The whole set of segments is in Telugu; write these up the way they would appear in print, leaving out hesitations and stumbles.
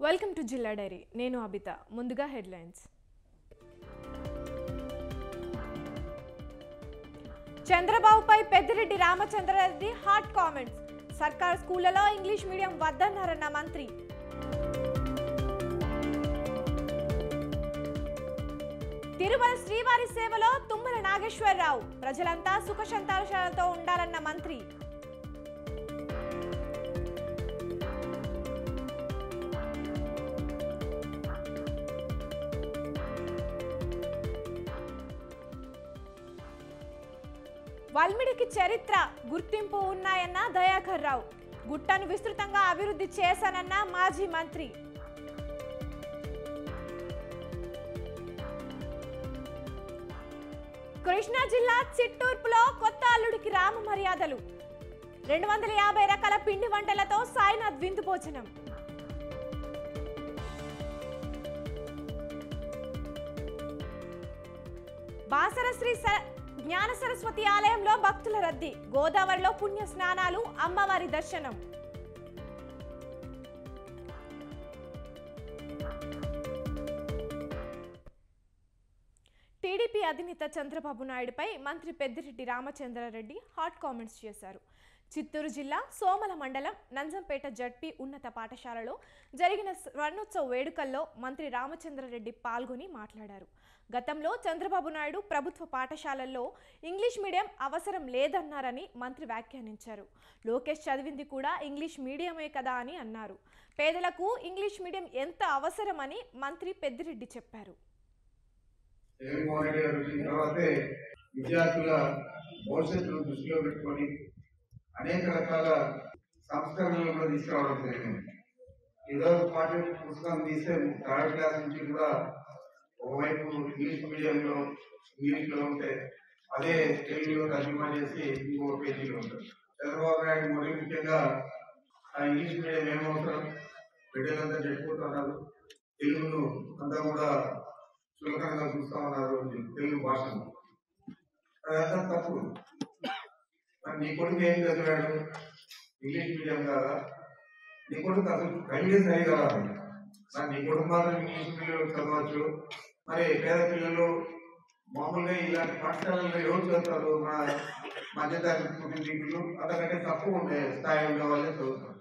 వెల్కమ్ టు జిల్లా డైరీ. నేను అబిత. ముందుగా హెడ్లైన్స్. చంద్రబాబుపై పెద్దిరెడ్డి రామచంద్రారెడ్డి హాట్ కామెంట్స్. సర్కార్ స్కూళ్లలో ఇంగ్లీష్ మీడియం వద్దన్నారన్న మంత్రి. తిరుమల శ్రీవారి సేవలో తుమ్మల నాగేశ్వరరావు. ప్రజలంతా సుఖ సంతోషాలతో ఉండాలన్న మంత్రి. వాల్మీడికి చరిత్ర గుర్తింపు ఉన్నాయన్న దయాకర్ రావు. గుట్టను విస్తృతంగా అభివృద్ధి చేశానన్న మాజీ మంత్రి. కృష్ణా జిల్లా చిట్టూర్పులో కొత్త అల్లుడికి రామ మర్యాదలు. 250 రకాల పిండి వంటలతో సాయినాథ్ విందు భోజనం. బాసర శ్రీ జ్ఞాన సరస్వతి ఆలయంలో భక్తుల రద్దీ. గోదావరిలో పుణ్య స్నానాలు, అమ్మవారి దర్శనం. టీడీపీ అధినేత చంద్రబాబు నాయుడుపై మంత్రి పెద్దిరెడ్డి రామచంద్రారెడ్డి హాట్ కామెంట్స్ చేశారు. చిత్తూరు జిల్లా సోమల మండలం నంజంపేట జడ్పీ ఉన్నత పాఠశాలలో జరిగిన స్వర్ణోత్సవ వేడుకల్లో మంత్రి రామచంద్రారెడ్డి పాల్గొని మాట్లాడారు. గతంలో చంద్రబాబు నాయుడు ప్రభుత్వ పాఠశాలల్లో ఇంగ్లీష్ మీడియం అవసరం లేదన్నారని మంత్రి వ్యాఖ్యానించారు. లోకేష్ చదివింది కూడా ఇంగ్లీష్ మీడియమే కదా అని అన్నారు. పేదలకు ఇంగ్లీష్ మీడియం ఎంత అవసరమని మంత్రి పెద్దిరెడ్డి చెప్పారు. విద్యార్థుల భవిష్యత్తును దృష్టిలో పెట్టుకొని అనేక రకాల సంస్కరణలు కూడా తీసుకురావడం జరిగింది. ఈరోజు పాఠ్య పుస్తకం తీస్తే 3rd క్లాస్ నుంచి కూడా ఒకవైపు ఇంగ్లీష్ మీడియంలో ఇంగ్లీష్లో ఉంటే అదే తెలుగులో తర్జుమా చేసి ఇంకో పేజీలో ఉంటుంది. చంద్రబాబు నాయుడు మరి ముఖ్యంగా ఆ ఇంగ్లీష్ మీడియం ఏమవసరం, బిడ్డలంతా చెడిపోతున్నారు, తెలుగును అంతా కూడా చులకనగా చూస్తా ఉన్నారు తెలుగు భాషను. అదంతా తప్పు. మరి నీ కొడుకు ఏం చదివాడు? ఇంగ్లీష్ మీడియం కదా. నీ కొడుకు అసలు కవిడే సరిగా రాదు. మరి నీ కొడుకు మాత్రం ఇంగ్లీష్ మీడియం చదవచ్చు. మరి పేద పిల్లలు మామూలుగా ఇలాంటి పాఠశాలలో ఎవరు చదువుతారు? మన మధ్యతరగతి కుటుంబీకులు అంతకంటే తక్కువ ఉండే స్థాయి ఉండే వాళ్ళే చదువుతారు.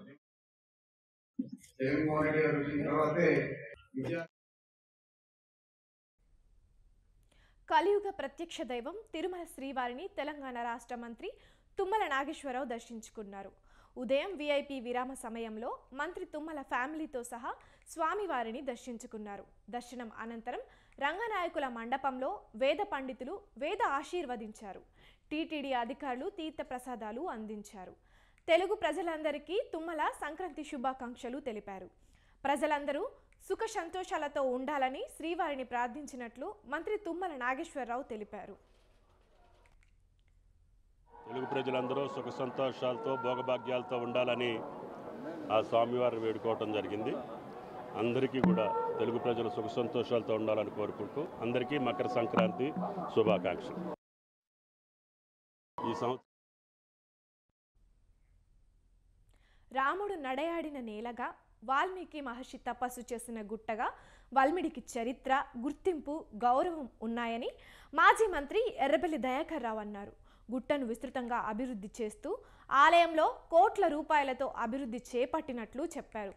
జగన్మోహన్ రెడ్డి గారు వచ్చిన తర్వాతే కలియుగ ప్రత్యక్ష దైవం తిరుమల శ్రీవారిని తెలంగాణ రాష్ట్ర మంత్రి తుమ్మల నాగేశ్వరరావు దర్శించుకున్నారు. ఉదయం వీఐపీ విరామ సమయంలో మంత్రి తుమ్మల ఫ్యామిలీతో సహా స్వామివారిని దర్శించుకున్నారు. దర్శనం అనంతరం రంగనాయకుల మండపంలో వేద పండితులు వేద ఆశీర్వదించారు. టీటీడీ అధికారులు తీర్థ ప్రసాదాలు అందించారు. తెలుగు ప్రజలందరికీ తుమ్మల సంక్రాంతి శుభాకాంక్షలు తెలిపారు. ప్రజలందరూ సుఖ సంతోషాలతో ఉండాలని శ్రీవారిని ప్రార్థించినట్లు మంత్రి తుమ్మల నాగేశ్వరరావు తెలిపారు. తెలుగు ప్రజలందరూ సుఖ సంతోషాలతో భోగభాగ్యాలతో ఉండాలని ఆ స్వామివారిని వేడుకోవటం జరిగింది. అందరికీ కూడా తెలుగు ప్రజలు సుఖ సంతోషాలతో ఉండాలని కోరుకుంటూ అందరికీ మకర సంక్రాంతి శుభాకాంక్షలు. ఈ సంవత్సరం రాముడు నడయాడిన నేలగా, వాల్మీకి మహర్షి తపస్సు చేసిన గుట్టగా వాల్మీడికి చరిత్ర, గుర్తింపు, గౌరవం ఉన్నాయని మాజీ మంత్రి ఎర్రబెల్లి దయాకర్ రావు అన్నారు. గుట్టను విస్తృతంగా అభివృద్ధి చేస్తూ ఆలయంలో కోట్ల రూపాయలతో అభివృద్ధి చేపట్టినట్లు చెప్పారు.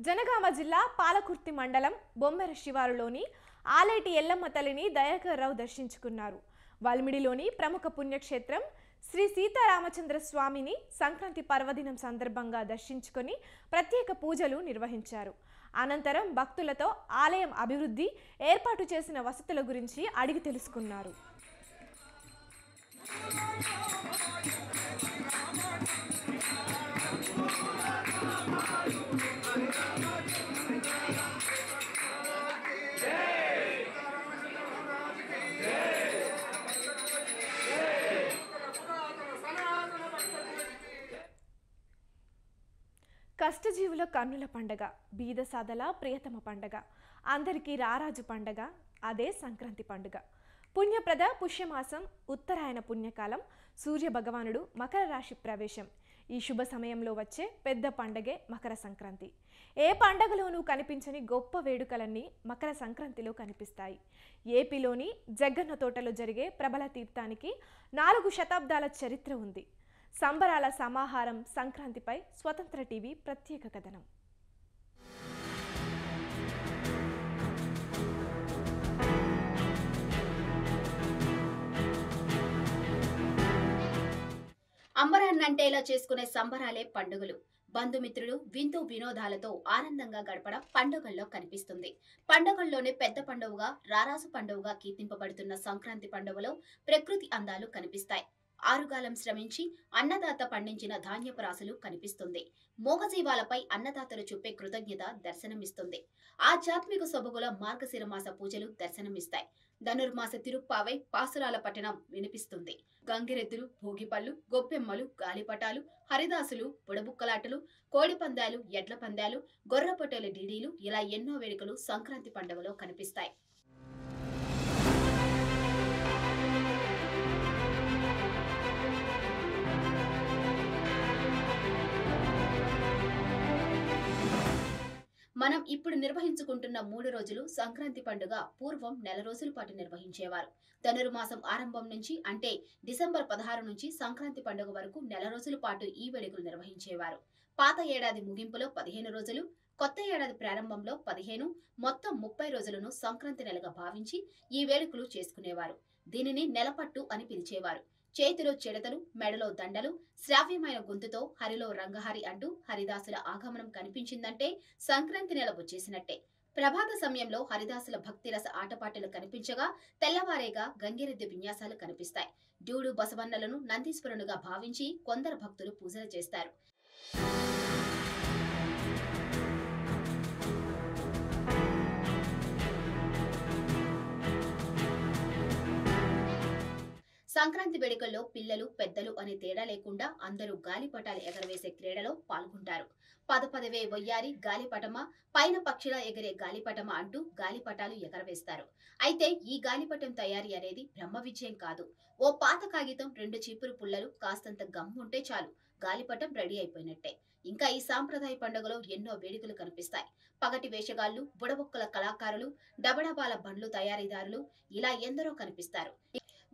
జనగామ జిల్లా పాలకుర్తి మండలం బొమ్మెర శివారులోని ఆలేటి ఎల్లమ్మ తల్లిని దయాకర్ రావు దర్శించుకున్నారు. వాల్మిడిలోని ప్రముఖ పుణ్యక్షేత్రం శ్రీ సీతారామచంద్ర స్వామిని సంక్రాంతి పర్వదినం సందర్భంగా దర్శించుకొని ప్రత్యేక పూజలు నిర్వహించారు. అనంతరం భక్తులతో ఆలయం అభివృద్ధి, ఏర్పాటు చేసిన వసతుల గురించి అడిగి తెలుసుకున్నారు. కష్టజీవుల కన్నుల పండగ, బీద సాదల ప్రియతమ పండగ, అందరికీ రారాజు పండగ అదే సంక్రాంతి పండుగ. పుణ్యప్రద పుష్యమాసం, ఉత్తరాయణ పుణ్యకాలం, సూర్య భగవానుడు మకర రాశి ప్రవేశం. ఈ శుభ సమయంలో వచ్చే పెద్ద పండగే మకర సంక్రాంతి. ఏ పండగలోనూ కనిపించని గొప్ప వేడుకలన్నీ మకర సంక్రాంతిలో కనిపిస్తాయి. ఏపీలోని జగ్గన్న తోటలో జరిగే ప్రబల తీర్థానికి 4 శతాబ్దాల చరిత్ర ఉంది. సంబరాల సమాహారం సంక్రాంతిపై స్వతంత్ర టీవీ ప్రత్యేక కథనం. అంబరాన్నంటేలా చేసుకునే సంబరాలే పండుగలు. బంధుమిత్రులు విందు వినోదాలతో ఆనందంగా గడపడం పండుగల్లో కనిపిస్తుంది. పండుగల్లోనే పెద్ద పండుగగా రారాసు పండుగగా కీర్తింపబడుతున్న సంక్రాంతి పండుగలో ప్రకృతి అందాలు కనిపిస్తాయి. ఆరుగాలం శ్రమించి అన్నదాత పండించిన ధాన్యపు రాశులు కనిపిస్తుంది. మోగజీవాలపై అన్నదాతలు చూపే కృతజ్ఞత దర్శనమిస్తుంది. ఆధ్యాత్మిక సొబగుల మార్గశిర మాస పూజలు దర్శనమిస్తాయి. ధనుర్మాస తిరుప్పావై పాసురాల పట్టణం వినిపిస్తుంది. గంగిరెద్దులు, భోగిపళ్ళు, గొప్పెమ్మలు, గాలిపటాలు, హరిదాసులు, బుడబుక్కలాటలు, కోడి పందాలు, ఎడ్ల పందాలు, గొర్రెపొట్టేల డీడీలు ఇలా ఎన్నో వేడుకలు సంక్రాంతి పండుగలో కనిపిస్తాయి. మనం ఇప్పుడు నిర్వహించుకుంటున్న 3 రోజులు సంక్రాంతి పండుగ పూర్వం నెల రోజుల పాటు నిర్వహించేవారు. ధనుర్మాసం ఆరంభం నుంచి అంటే డిసెంబర్ 16 నుంచి సంక్రాంతి పండుగ వరకు నెల రోజుల పాటు ఈ వేడుకలు నిర్వహించేవారు. పాత ఏడాది ముగింపులో 15 రోజులు, కొత్త ఏడాది ప్రారంభంలో 15, మొత్తం 30 రోజులను సంక్రాంతి నెలగా భావించి ఈ వేడుకలు చేసుకునేవారు. దీనిని నెలపట్టు అని పిలిచేవారు. చేతిలో చెడతలు, మెడలో దండలు, శ్రావ్యమైన గొంతుతో హరిలో రంగహరి అంటూ హరిదాసుల ఆగమనం కనిపించిందంటే సంక్రాంతి నెల వచ్చేసినట్టే. ప్రభాత సమయంలో హరిదాసుల భక్తిరస ఆటపాటలు కనిపించగా తెల్లవారేగా గంగిరెద్దు విన్యాసాలు కనిపిస్తాయి. డ్యూడు బసవన్నలను నందీశ్వరునుగా భావించి కొందరు భక్తులు పూజలు చేస్తారు. సంక్రాంతి వేడుకల్లో పిల్లలు పెద్దలు అనే తేడా లేకుండా అందరూ గాలిపటాలు ఎగరవేసే క్రీడలో పాల్గొంటారు. పదవే వయ్యారి గాలిపటమా, పైన పక్షిలా ఎగిరే గాలిపటమా అంటూ గాలిపటాలు ఎగరవేస్తారు. అయితే ఈ గాలిపటం తయారీ అనేది బ్రహ్మ విజయం కాదు. ఓ పాత కాగితం, 2 చీపురు పుల్లలు, కాస్తంత గమ్ ఉంటే చాలు గాలిపటం రెడీ అయిపోయినట్టే. ఇంకా ఈ సాంప్రదాయ పండుగలో ఎన్నో వేడుకలు కనిపిస్తాయి. పగటి వేషగాళ్లు, బుడబొక్కల కళాకారులు, డబడబాల బండ్లు తయారీదారులు ఇలా ఎందరో కనిపిస్తారు.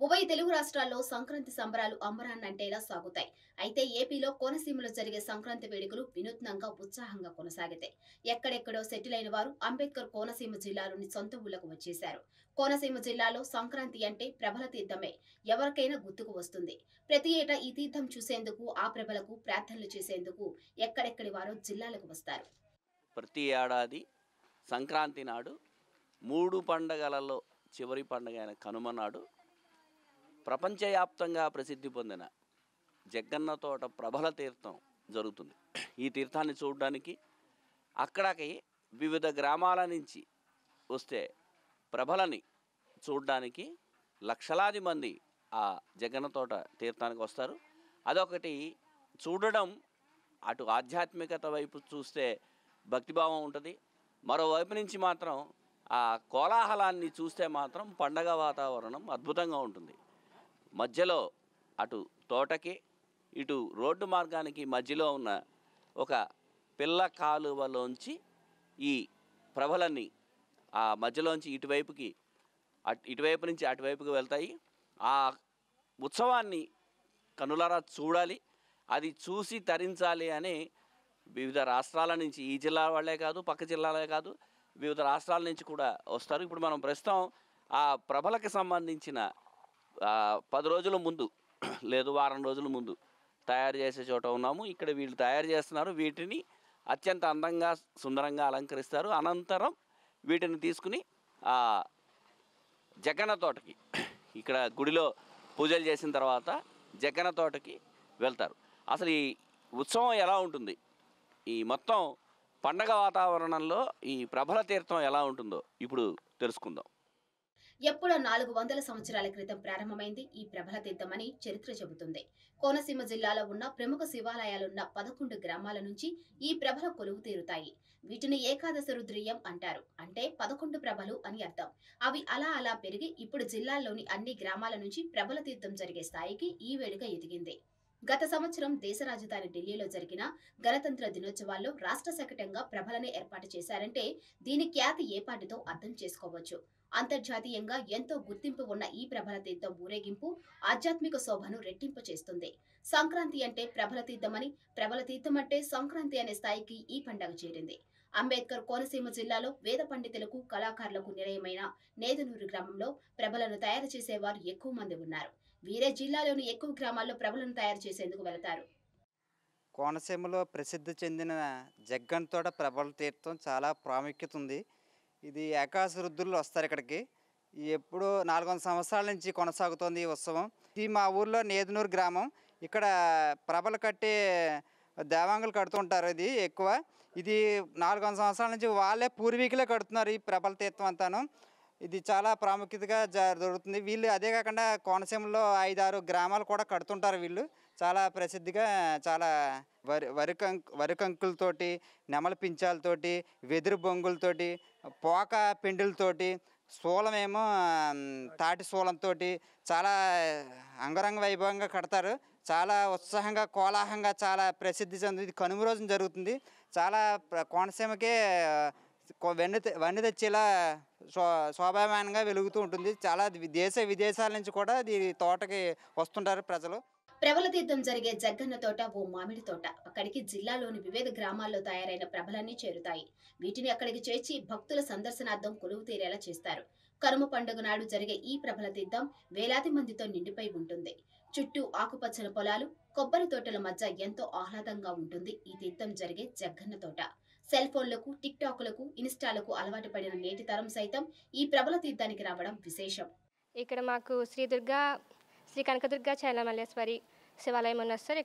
ఉభయ తెలుగు రాష్ట్రాల్లో సంక్రాంతి సంబరాలు అంబరాన్నంటేలా సాగుతాయి. అయితే ఏపీలో కోనసీమలో జరిగే సంక్రాంతి వేడుకలు వినూత్నంగా ఉత్సాహంగా కొనసాగుతాయి. ఎక్కడెక్కడో సెటిల్ అయిన వారు అంబేద్కర్ కోనసీమ జిల్లాలోని సొంత ఊళ్లకు వచ్చేశారు. కోనసీమ జిల్లాలో సంక్రాంతి అంటే ప్రభల తీర్థమే ఎవరికైనా గుర్తుకు వస్తుంది. ప్రతి ఏటా ఈ తీర్థం చూసేందుకు, ఆ ప్రభలకు ప్రార్థనలు చేసేందుకు ఎక్కడెక్కడి వారు జిల్లాలకు వస్తారు. ప్రతి ఏడాది సంక్రాంతి నాడు 3 పండగలలో చివరి పండుగ అయిన కనుమ నాడు ప్రపంచవ్యాప్తంగా ప్రసిద్ధి పొందిన జగ్గన్న తోట ప్రభల తీర్థం జరుగుతుంది. ఈ తీర్థాన్ని చూడడానికి అక్కడికి వివిధ గ్రామాల నుంచి వస్తే ప్రభలని చూడడానికి లక్షలాది మంది ఆ జగ్గన్న తోట తీర్థానికి వస్తారు. అదొకటి చూడడం, అటు ఆధ్యాత్మికత వైపు చూస్తే భక్తిభావం ఉంటుంది, మరోవైపు నుంచి మాత్రం ఆ కోలాహలాన్ని చూస్తే మాత్రం పండగ వాతావరణం అద్భుతంగా ఉంటుంది. మధ్యలో అటు తోటకి ఇటు రోడ్డు మార్గానికి మధ్యలో ఉన్న ఒక పిల్ల కాలువలోంచి ఈ ప్రభలన్నీ ఆ మధ్యలోంచి ఇటువైపు నుంచి అటువైపుకి వెళ్తాయి. ఆ ఉత్సవాన్ని కనులారా చూడాలి, అది చూసి తరించాలి అని వివిధ రాష్ట్రాల నుంచి, ఈ జిల్లా వాళ్ళే కాదు, పక్క జిల్లాలే కాదు, వివిధ రాష్ట్రాల నుంచి కూడా వస్తారు. ఇప్పుడు మనం ప్రస్తుతం ఆ ప్రభలకి సంబంధించిన 10 రోజుల ముందు లేదు వారం రోజుల ముందు తయారు చేసే చోట ఉన్నాము. ఇక్కడ వీళ్ళు తయారు చేస్తున్నారు. వీటిని అత్యంత అందంగా సుందరంగా అలంకరిస్తారు. అనంతరం వీటిని తీసుకుని జగ్గన్న తోటకి, ఇక్కడ గుడిలో పూజలు చేసిన తర్వాత జగ్గన్న తోటకి వెళ్తారు. అసలు ఈ ఉత్సవం ఎలా ఉంటుంది, ఈ మొత్తం పండగ వాతావరణంలో ఈ ప్రభల తీర్థం ఎలా ఉంటుందో ఇప్పుడు తెలుసుకుందాం. ఎప్పుడో 400 సంవత్సరాల క్రితం ప్రారంభమైంది ఈ ప్రభల తీర్థమని చరిత్ర చెబుతుంది. కోనసీమ జిల్లాలో ఉన్న ప్రముఖ శివాలయాలున్న 11 గ్రామాల నుంచి ఈ ప్రభల కొలువు తీరుతాయి. వీటిని ఏకాదశ రుద్రీయం అంటారు. అంటే 11 ప్రభలు అని అర్థం. అవి అలా పెరిగి ఇప్పుడు జిల్లాల్లోని అన్ని గ్రామాల నుంచి ప్రభల తీర్థం జరిగే స్థాయికి ఈ వేడుక ఎదిగింది. గత సంవత్సరం దేశ రాజధాని ఢిల్లీలో జరిగిన గణతంత్ర దినోత్సవాల్లో రాష్ట్ర శకటంగా ప్రభలని ఏర్పాటు చేశారంటే దీని ఖ్యాతి ఏపాటితో అర్థం చేసుకోవచ్చు. అంతర్జాతీయంగా ఎంతో గుర్తింపు ఉన్న ఈ ప్రభల తీర్థం ఊరేగింపు ఆధ్యాత్మిక శోభను రెట్టింపు చేస్తుంది. సంక్రాంతి అంటే ప్రభల తీర్థమని, ప్రభల తీర్థం అంటే సంక్రాంతి అనే స్థాయికి ఈ పండుగ చేరింది. అంబేద్కర్ కోనసీమ జిల్లాలో వేద పండితులకు, కళాకారులకు నిలయమైన నేదునూరు గ్రామంలో ప్రభలను తయారు చేసేవారు ఎక్కువ మంది ఉన్నారు. వీరే జిల్లాలోని ఎక్కువ గ్రామాల్లో ప్రభలను తయారు చేసేందుకు వెళతారు. కోనసీమలో ప్రసిద్ధి చెందిన జగ్గంతోట ప్రభల తీర్థం చాలా ప్రాముఖ్యత ఉంది. ఇది ఏకాశ రుద్రులు వస్తారు ఇక్కడికి. ఎప్పుడు 400 సంవత్సరాల నుంచి కొనసాగుతోంది ఈ ఉత్సవం. ఇది మా ఊర్లో నేదునూరు గ్రామం. ఇక్కడ ప్రభలు కట్టే దేవాంగులు కడుతుంటారు. ఇది ఎక్కువ. ఇది 400 సంవత్సరాల నుంచి వాళ్ళే పూర్వీకులే కడుతున్నారు ఈ ప్రభల తీర్థం అంతాను. ఇది చాలా ప్రాముఖ్యతగా జరుగుతుంది. వీళ్ళు అదే కాకుండా కోనసీమలో 5-6 గ్రామాలు కూడా కడుతుంటారు. వీళ్ళు చాలా ప్రసిద్ధిగా చాలా వరి కంకులతోటి, నెమల పించాలతోటి, వెదురు బొంగులతోటి, పోక పెండులతోటి, శూలమేమో తాటి శూలంతో చాలా అంగరంగ వైభవంగా కడతారు. చాలా ఉత్సాహంగా, కోలాహలంగా చాలా ప్రసిద్ధి చెంది ఇది కనుమ రోజున జరుగుతుంది. చాలా కోనసీమకే వన్నె తెచ్చేలా శోభామానంగా వెలుగుతూ ఉంటుంది. చాలా దేశ విదేశాల నుంచి కూడా ఈ తోటకి వస్తుంటారు ప్రజలు. ప్రభల తీర్థం జరిగే జగ్గన్న తోట ఓ మామిడి తోట. అక్కడికి జిల్లాలోని వివిధ గ్రామాల్లో తయారైన ప్రభలన్నీ చేరుతాయి. వీటిని అక్కడికి చేర్చి భక్తుల సందర్శనార్థం కొలువు తీరేలా చేస్తారు. కనుమ పండుగ నాడు జరిగే ఈ ప్రభల తీర్థం వేలాది మందితో నిండిపోయి ఉంటుంది. చుట్టూ ఆకుపచ్చని పొలాలు, కొబ్బరి తోటల మధ్య ఎంతో ఆహ్లాదంగా ఉంటుంది ఈ తీర్థం జరిగే జగ్గన్న తోట. సెల్ ఫోన్లకు, టిక్ టాక్లకు, ఇన్స్టాలకు అలవాటు పడిన నేటి తరం సైతం ఈ ప్రభల తీర్థానికి రావడం విశేషం. ఇక్కడ మాకు శ్రీ కనకదుర్గ చైలమల్లేశ్వరి శివాలయం ఉన్నది సార్.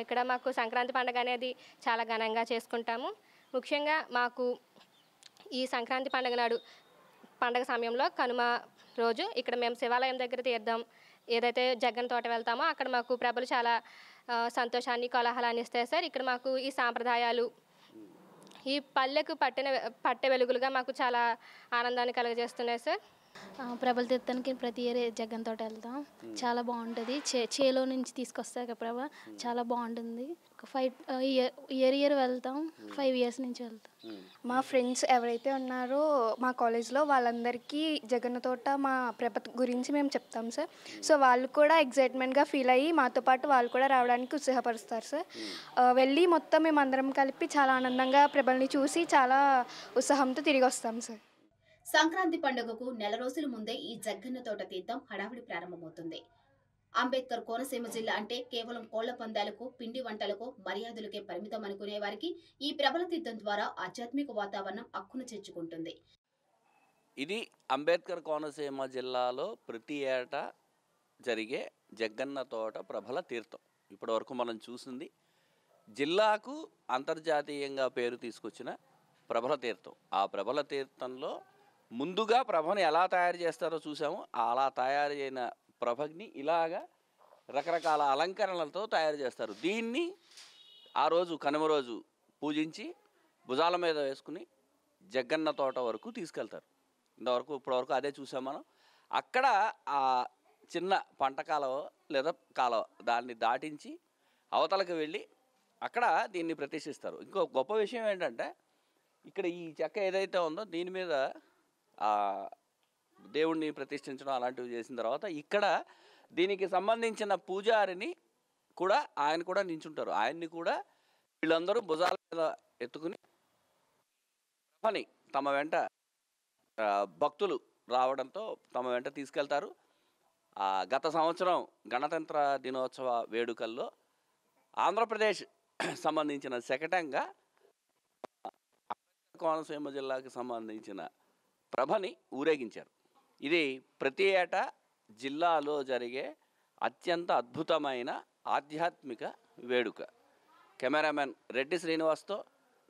ఇక్కడ మాకు సంక్రాంతి పండుగ అనేది చాలా ఘనంగా చేసుకుంటాము. ముఖ్యంగా మాకు ఈ సంక్రాంతి పండుగ నాడు పండుగ సమయంలో కనుమ రోజు ఇక్కడ మేము శివాలయం దగ్గర తీర్థం ఏదైతే జగ్గన్న తోట వెళ్తామో అక్కడ మాకు ప్రభలు చాలా సంతోషాన్ని, కోలాహలాన్ని ఇస్తాయి సార్. ఇక్కడ మాకు ఈ సాంప్రదాయాలు ఈ పల్లెకు పట్టే వెలుగులుగా మాకు చాలా ఆనందాన్ని కలుగజేస్తున్నాయి సార్. ప్రభల తీర్థానికి ప్రతి ఇయర్ జగ్గన్న తోట వెళ్తాం. చాలా బాగుంటుంది. చేలో నుంచి తీసుకొస్తారు ప్రభ, చాలా బాగుంటుంది. 5 ఇయర్ వెళ్తాం. 5 ఇయర్స్ నుంచి వెళ్తాం. మా ఫ్రెండ్స్ ఎవరైతే ఉన్నారో మా కాలేజ్లో వాళ్ళందరికీ జగన్న తోట మా ప్రభ గురించి మేము చెప్తాం సార్. సో వాళ్ళు కూడా ఎగ్జైట్మెంట్గా ఫీల్ అయ్యి మాతో పాటు వాళ్ళు కూడా రావడానికి ఉత్సాహపరుస్తారు సార్. వెళ్ళి మొత్తం మేము అందరం కలిపి చాలా ఆనందంగా ప్రభల్ని చూసి చాలా ఉత్సాహంతో తిరిగి వస్తాం సార్. సంక్రాంతి పండుగకు నెల రోజుల ముందే ఈ జగ్గన్న తోట తీర్థం హడావిడి ప్రారంభమవుతుంది. అంబేద్కర్ కోనసీమ జిల్లా అంటే కేవలం కోళ్ల పందాలకు, పిండి వంటలకు, మర్యాదలకే పరిమితం అనుకునే వారికి ఈ ప్రభల తీర్థం ద్వారా ఆధ్యాత్మిక వాతావరణం అక్కున చేర్చుకుంటుంది. ఇది అంబేద్కర్ కోనసీమ జిల్లాలో ప్రతి ఏటా జరిగే జగ్గన్న తోట ప్రభల తీర్థం. ఇప్పటివరకు మనం చూసింది జిల్లాకు అంతర్జాతీయంగా పేరు తీసుకొచ్చిన ప్రభల తీర్థం. ఆ ప్రభల తీర్థంలో ముందుగా ప్రభని ఎలా తయారు చేస్తారో చూసాము. అలా తయారు అయిన ప్రభని ఇలాగా రకరకాల అలంకరణలతో తయారు చేస్తారు. దీన్ని ఆ రోజు కనుమ రోజు పూజించి భుజాల మీద వేసుకుని జగ్గన్న తోట వరకు తీసుకెళ్తారు. ఇప్పటివరకు అదే చూసాం మనం. అక్కడ ఆ చిన్న పంట కాలువ లేదా కాలువ దాన్ని దాటించి అవతలకు వెళ్ళి అక్కడ దీన్ని ప్రతిష్ఠిస్తారు. ఇంకో గొప్ప విషయం ఏంటంటే ఇక్కడ ఈ చెక్క ఏదైతే ఉందో దీని మీద దేవుణ్ణి ప్రతిష్ఠించడం అలాంటివి చేసిన తర్వాత ఇక్కడ దీనికి సంబంధించిన పూజారిని కూడా ఆయన కూడా నించుంటారు. ఆయన్ని కూడా వీళ్ళందరూ భుజాల మీద ఎత్తుకుని ప్రభని తమ వెంట భక్తులు రావడంతో తమ వెంట తీసుకెళ్తారు. గత సంవత్సరం గణతంత్ర దినోత్సవ వేడుకల్లో ఆంధ్రప్రదేశ్ సంబంధించిన శకటంగా కోనసీమ జిల్లాకు సంబంధించిన ప్రభని ఊరేగించారు. ఇది ప్రతి ఏటా జిల్లాలో జరిగే అత్యంత అద్భుతమైన ఆధ్యాత్మిక వేడుక. కెమెరామెన్ రెడ్డి శ్రీనివాస్తో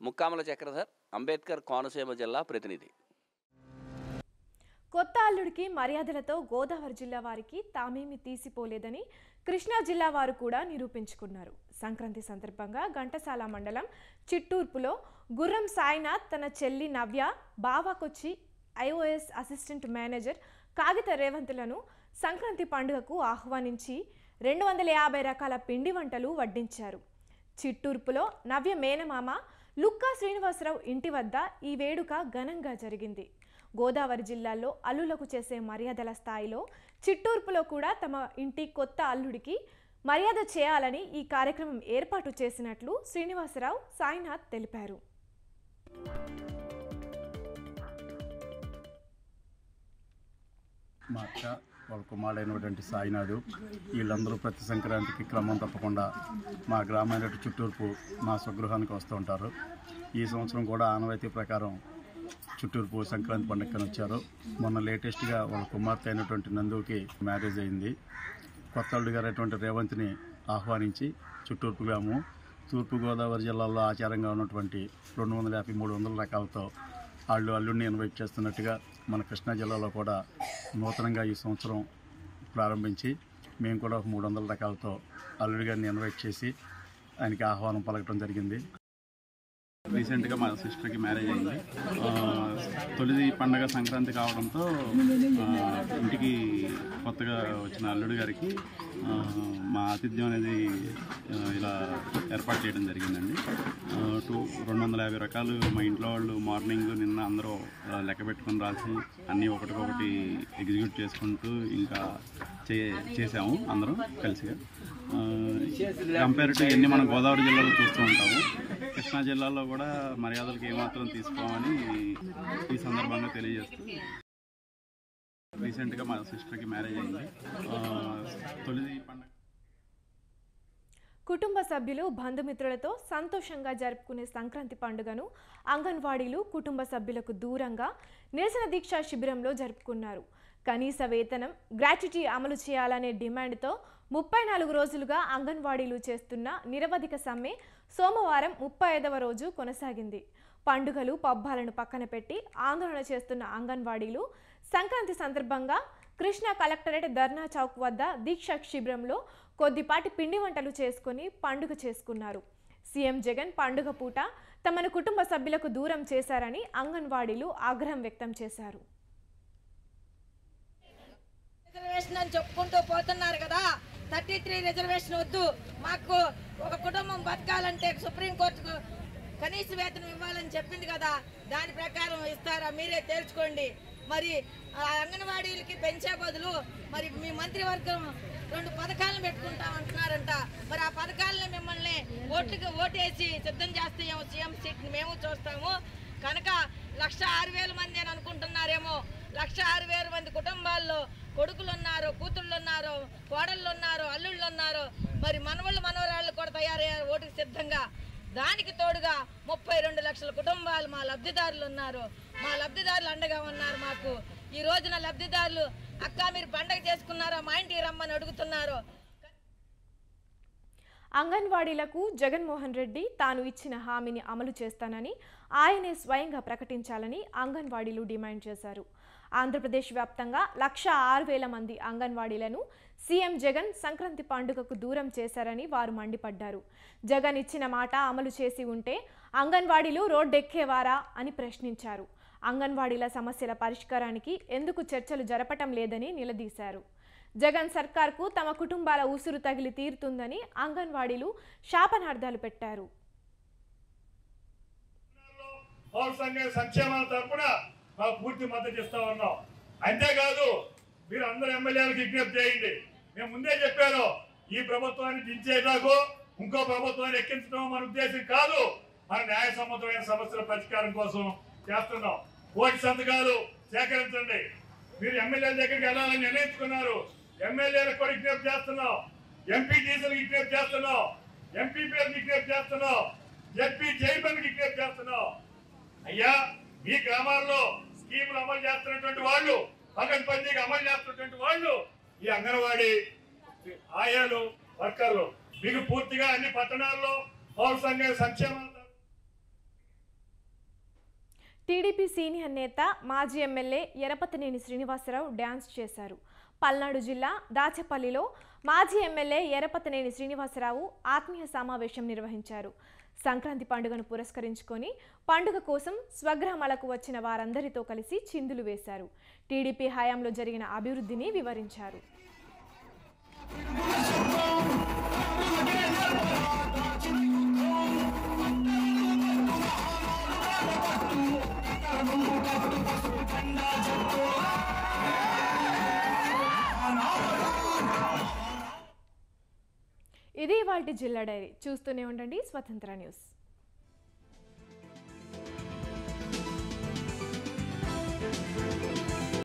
ముక్కామల చక్రధర్, అంబేద్కర్ కోనసీమ జిల్లా ప్రతినిధి. కొత్త అల్లుడికి మర్యాదలతో గోదావరి జిల్లా వారికి తామేమి తీసిపోలేదని కృష్ణా జిల్లా వారు కూడా నిరూపించుకున్నారు. సంక్రాంతి సందర్భంగా ఘంటసాల మండలం చిట్టూర్పులో గుర్రం సాయినాథ్ తన చెల్లి నవ్య, బావాకొచ్చి ఐఓఎస్ అసిస్టెంట్ మేనేజర్ కాగిత రేవంతులను సంక్రాంతి పండుగకు ఆహ్వానించి 250 రకాల పిండి వంటలు వడ్డించారు. చిట్టూర్పులో నవ్య మేనమామ లుక్కా శ్రీనివాసరావు ఇంటి వద్ద ఈ వేడుక ఘనంగా జరిగింది. గోదావరి జిల్లాలో అల్లులకు చేసే మర్యాదల స్థాయిలో చిట్టూర్పులో కూడా తమ ఇంటి కొత్త అల్లుడికి మర్యాద చేయాలని ఈ కార్యక్రమం ఏర్పాటు చేసినట్లు శ్రీనివాసరావు సాయినాథ్ తెలిపారు. మా అక్క వాళ్ళ కుమారుడైనటువంటి సాయినాథు వీళ్ళందరూ ప్రతి సంక్రాంతికి క్రమం తప్పకుండా మా గ్రామైన చిట్టూర్పు మా స్వగృహానికి వస్తూ ఉంటారు. ఈ సంవత్సరం కూడా ఆనవాయితీ ప్రకారం చిట్టూర్పు సంక్రాంతి పండుగకి వచ్చారు. మొన్న లేటెస్ట్గా వాళ్ళ కుమార్తె అయినటువంటి నందుకి మ్యారేజ్ అయింది. కొత్త అల్లుడు గారు అయినటువంటి రేవంత్ని ఆహ్వానించి చిట్టూర్పు గ్రామం తూర్పుగోదావరి జిల్లాలో ఆచారంగా ఉన్నటువంటి 250-300 రకాలతో అల్లుడిని ఇన్వైట్ చేస్తున్నట్టుగా మన కృష్ణా జిల్లాలో కూడా నూతనంగా ఈ సంవత్సరం ప్రారంభించి మేము కూడా 300 రకాలతో అల్లుడి గారిని ఇన్వైట్ చేసి ఆయనకి ఆహ్వానం పలకడం జరిగింది. రీసెంట్గా మా సిస్టర్కి మ్యారేజ్ అయింది. తొలి పండగ సంక్రాంతి కావడంతో ఇంటికి కొత్తగా వచ్చిన అల్లుడి గారికి మా ఆతిథ్యం అనేది ఇలా ఏర్పాటు చేయడం జరిగిందండి. 250 రకాలు మా ఇంట్లో వాళ్ళు మార్నింగ్ నిన్న అందరూ లెక్క పెట్టుకొని రాసి అన్నీ ఒకటికొకటి ఎగ్జిక్యూట్ చేసుకుంటూ ఇంకా చేసాము అందరం కలిసిగా. కంపేర్ టు ఎన్ని మనం గోదావరి జిల్లాలో చూస్తూ ఉంటాము, కృష్ణా జిల్లాలో కూడా మర్యాదలకు ఏమాత్రం తీసుకోమని ఈ సందర్భంగా తెలియజేస్తూ రీసెంట్గా మా సిస్టర్కి మ్యారేజ్ అయింది. తొలి పండుగ కుటుంబ సభ్యులు బంధుమిత్రులతో సంతోషంగా జరుపుకునే సంక్రాంతి పండుగను అంగన్వాడీలు కుటుంబ సభ్యులకు దూరంగా నిరసన దీక్షా శిబిరంలో జరుపుకున్నారు. కనీస వేతనం, గ్రాట్యుటీ అమలు చేయాలనే డిమాండ్తో 34 రోజులుగా అంగన్వాడీలు చేస్తున్న నిరవధిక సమ్మె సోమవారం 35వ రోజు కొనసాగింది. పండుగలు పబ్బాలను పక్కన పెట్టి ఆందోళన చేస్తున్న అంగన్వాడీలు సంక్రాంతి సందర్భంగా కృష్ణా కలెక్టరేట్ ధర్నా చౌక్ వద్ద దీక్షా శిబిరంలో కొద్దిపాటి పిండి వంటలు చేసుకుని పండుగ చేసుకున్నారు. సీఎం జగన్ పండుగ పూట తమను కుటుంబ సభ్యులకు దూరం చేశారని అంగన్వాడీలు ఆగ్రహం వ్యక్తం చేశారు. రిజర్వేషన్ అని చెప్పుకుంటూ పోతున్నారు కదా, 33 రిజర్వేషన్ వద్దు, మాకు ఒక కుటుంబం బతకాలంటే సుప్రీంకోర్టుకు కనీస వేతనం ఇవ్వాలని చెప్పింది కదా, దాని ప్రకారం ఇస్తారా మీరే తేల్చుకోండి. మరి అంగన్వాడీలకి పెంచే బదులు మరి మీ మంత్రివర్గం 2 పథకాలను పెట్టుకుంటామంటున్నారంట. మరి ఆ పథకాలను మిమ్మల్ని ఓటేసి సిద్ధం చేస్తాయేమో, సీఎం సీట్ని మేము చూస్తాము కనుక 1,06,000 మంది అని అనుకుంటున్నారేమో. 1,06,000 మంది కుటుంబాల్లో కొడుకులు ఉన్నారు, కూతుళ్ళు ఉన్నారు, కోడళ్ళు ఉన్నారు, అల్లుళ్ళు ఉన్నారు, మరి మనవాళ్ళు మనవరాళ్ళు కూడా తయారయ్యారు ఓటుకు సిద్ధంగా. దానికి తోడుగా 32 లక్షల కుటుంబాలు మా లబ్ధిదారులు ఉన్నారు. మా లబ్ధిదారులు అండగా ఉన్నారు మాకు. ఈ రోజున లబ్ధిదారులు అక్క మీరు పండగ చేసుకున్నారా, మా ఇంటికి రమ్మని అడుగుతున్నారు. అంగన్వాడీలకు జగన్మోహన్ రెడ్డి తాను ఇచ్చిన హామీని అమలు చేస్తానని ఆయనే స్వయంగా ప్రకటించాలని అంగన్వాడీలు డిమాండ్ చేశారు. ఆంధ్రప్రదేశ్ వ్యాప్తంగా 106,000 మంది అంగన్వాడీలను సీఎం జగన్ సంక్రాంతి పండుగకు దూరం చేశారని వారు మండిపడ్డారు. జగన్ ఇచ్చిన మాట అమలు చేసి ఉంటే అంగన్వాడీలు రోడ్డెక్కేవారా అని ప్రశ్నించారు. అంగన్వాడీల సమస్యల పరిష్కారానికి ఎందుకు చర్చలు జరపటం లేదని నిలదీశారు. జగన్ సర్కార్కు తమ కుటుంబాల ఉసురు తగిలి తీరుతుందని అంగన్వాడీలు శాపనార్థాలు పెట్టారు. పూర్తి మద్దతు ఇస్తా ఉన్నాం. అంతేకాదు మీరు అందరు ఎమ్మెల్యేలకు విజ్ఞప్తి చేయండి. మేము ముందే చెప్పాను, ఈ ప్రభుత్వాన్ని దించేదాకు ఇంకో ప్రభుత్వాన్ని ఎక్కించడం మన ఉద్దేశం కాదు. మన న్యాయసమ్మతమైన సమస్యల పరిష్కారం కోసం చేస్తున్నాం. కోటి సంతకాలు సేకరించండి. మీరు ఎమ్మెల్యేల దగ్గరికి వెళ్ళాలని నిర్ణయించుకున్నారు. ఎమ్మెల్యేలకు కూడా విజ్ఞప్తి చేస్తున్నాం, ఎంపీటీసీలకు విజ్ఞప్తి చేస్తున్నాం, ఎంపీపీలకు విజ్ఞప్తి చేస్తున్నాం, జడ్పీ చైర్మన్కి విజ్ఞప్తి చేస్తున్నాం. అయ్యా మీ గ్రామాల్లో స్కీములు అమలు చేస్తున్నటువంటి వాళ్ళు, పగడ్బందీగా అమలు చేస్తున్నటువంటి వాళ్ళు ఈ అంగన్వాడీ ఆయాలు, వర్కర్లు. మీకు పూర్తిగా అన్ని పట్టణాల్లో పౌర సంఘ సంక్షేమ. టీడీపీ సీనియర్ నేత మాజీ ఎమ్మెల్యే ఎరపతినేని శ్రీనివాసరావు డ్యాన్స్ చేశారు. పల్నాడు జిల్లా దాచేపల్లిలో మాజీ ఎమ్మెల్యే ఎరపతినేని శ్రీనివాసరావు ఆత్మీయ సమావేశం నిర్వహించారు. సంక్రాంతి పండుగను పురస్కరించుకొని పండుగ కోసం స్వగ్రామాలకు వచ్చిన వారందరితో కలిసి చిందులు వేశారు. టీడీపీ హయాంలో జరిగిన అభివృద్ధిని వివరించారు. ఇవాల్టి జిల్లా డైరీ. చూస్తూనే ఉండండి స్వతంత్ర న్యూస్.